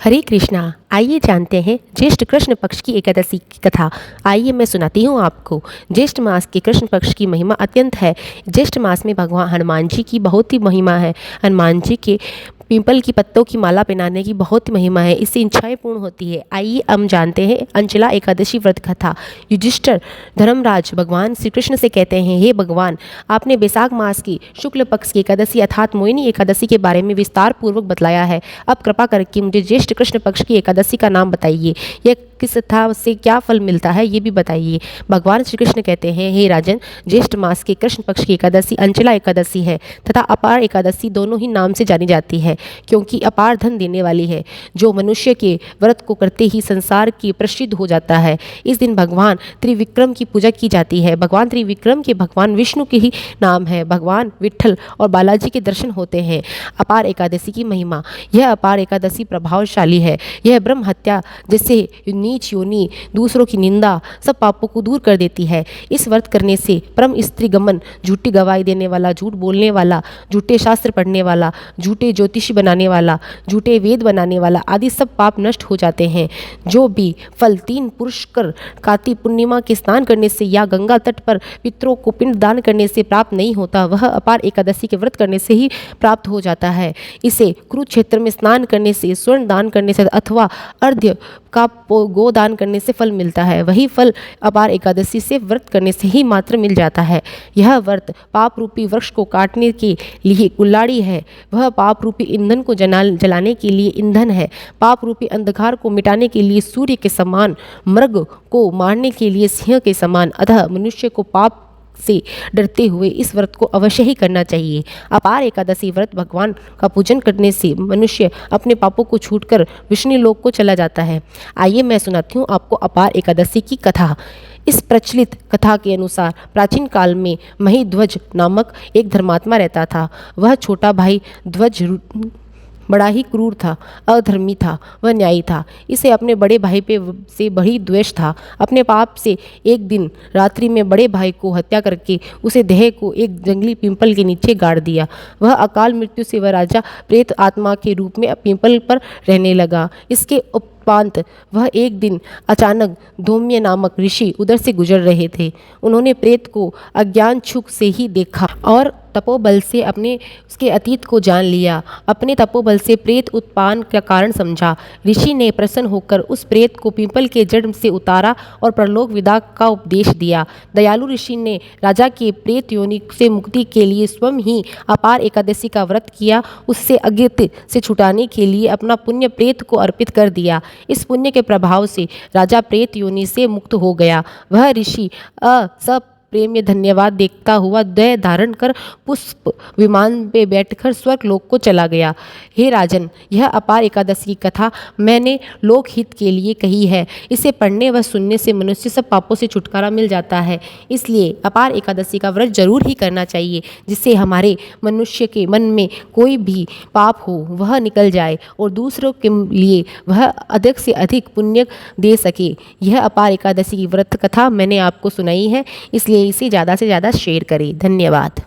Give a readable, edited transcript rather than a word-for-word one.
हरे कृष्णा। आइए जानते हैं ज्येष्ठ कृष्ण पक्ष की एकादशी की कथा। आइए मैं सुनाती हूँ आपको। ज्येष्ठ मास के कृष्ण पक्ष की महिमा अत्यंत है। ज्येष्ठ मास में भगवान हनुमान जी की बहुत ही महिमा है। हनुमान जी के पीपल की पत्तों की माला पहनाने की बहुत ही महिमा है। इससे इच्छाएं पूर्ण होती है। आइए हम जानते हैं अंचला एकादशी व्रत कथा। युधिष्ठिर धर्मराज भगवान श्री कृष्ण से कहते हैं, हे भगवान, आपने बैसाख मास की शुक्ल पक्ष की एकादशी अर्थात मोहिनी एकादशी के बारे में विस्तार पूर्वक बतलाया है। अब कृपा करके मुझे ज्येष्ठ कृष्ण पक्ष की एकादशी का नाम बताइए। यह किस था, उससे क्या फल मिलता है, ये भी बताइए। भगवान श्री कृष्ण कहते हैं, हे राजन, ज्येष्ठ मास के कृष्ण पक्ष की एकादशी अंचला एकादशी है तथा अपार एकादशी दोनों ही नाम से जानी जाती है, क्योंकि अपार धन देने वाली है, जो मनुष्य के व्रत को करते ही संसार की प्रसिद्ध हो जाता है। इस दिन भगवान त्रिविक्रम की पूजा की जाती है। भगवान त्रिविक्रम के भगवान विष्णु के ही नाम है। भगवान विट्ठल और बालाजी के दर्शन होते हैं। अपार एकादशी की महिमा। यह अपार एकादशी प्रभावशाली है। यह ब्रह्म हत्या जैसे नीच योनि, दूसरों की निंदा, सब पापों को दूर कर देती है। इस व्रत करने से परम स्त्री गमन, झूठी गवाही देने वाला, झूठ बोलने वाला, झूठे शास्त्र पढ़ने वाला, झूठे ज्योतिषी बनाने वाला, झूठे वेद बनाने वाला आदि सब पाप नष्ट हो जाते हैं। जो भी फल 3 पुष्कर कार्तिक पूर्णिमा के स्नान करने से या गंगा तट पर पितरों को पिंड दान करने से प्राप्त नहीं होता, वह अपार एकादशी के व्रत करने से ही प्राप्त हो जाता है। इसे कुरुक्षेत्र में स्नान करने से, स्वर्ण दान करने से अथवा अर्घ्य का गोदान करने से फल मिलता है। वही फल अपार एकादशी से व्रत करने से ही मात्र मिल जाता है। यह व्रत पाप रूपी वृक्ष को काटने के लिए कुल्हाड़ी है। वह पाप रूपी ईंधन को जलाने के लिए ईंधन है। पाप रूपी अंधकार को मिटाने के लिए सूर्य के समान, मृग को मारने के लिए सिंह के समान। अतः मनुष्य को पाप से डरते हुए इस व्रत को अवश्य ही करना चाहिए। अपार एकादशी व्रत भगवान का पूजन करने से मनुष्य अपने पापों को छूटकर विष्णु लोक को चला जाता है। आइए मैं सुनाती हूँ आपको अपार एकादशी की कथा। इस प्रचलित कथा के अनुसार प्राचीन काल में महिध्वज नामक एक धर्मात्मा रहता था। वह छोटा भाई ध्वज बड़ा ही क्रूर था, अधर्मी था, वह न्यायी था। इसे अपने बड़े भाई से बड़ी द्वेष था। अपने पाप से एक दिन रात्रि में बड़े भाई को हत्या करके उसे देह को एक जंगली पीपल के नीचे गाड़ दिया। वह अकाल मृत्यु से वह राजा प्रेत आत्मा के रूप में पीपल पर रहने लगा। इसके उपरांत वह एक दिन अचानक धौम्य नामक ऋषि उधर से गुजर रहे थे। उन्होंने प्रेत को अज्ञान चूक से ही देखा और तपोबल से उसके अतीत को जान लिया। अपने तपोबल से प्रेत उत्पान का कारण समझा। ऋषि ने प्रसन्न होकर उस प्रेत को पीपल के जड़ से उतारा और परलोक विदा का उपदेश दिया। दयालु ऋषि ने राजा के प्रेत योनि से मुक्ति के लिए स्वयं ही अपार एकादशी का व्रत किया। उससे अज्ञात से छुटाने के लिए अपना पुण्य प्रेत को अर्पित कर दिया। इस पुण्य के प्रभाव से राजा प्रेत योनि से मुक्त हो गया। वह ऋषि सब प्रेम धन्यवाद देखता हुआ देह धारण कर पुष्प विमान पे बैठकर स्वर्ग लोक को चला गया। हे राजन, यह अपार एकादशी की कथा मैंने लोकहित के लिए कही है। इसे पढ़ने व सुनने से मनुष्य सब पापों से छुटकारा मिल जाता है। इसलिए अपार एकादशी का व्रत जरूर ही करना चाहिए, जिससे हमारे मनुष्य के मन में कोई भी पाप हो वह निकल जाए और दूसरों के लिए वह अधिक से अधिक पुण्य दे सके। यह अपार एकादशी की व्रत कथा मैंने आपको सुनाई है, इसलिए इसे ज़्यादा से ज़्यादा शेयर करें। धन्यवाद।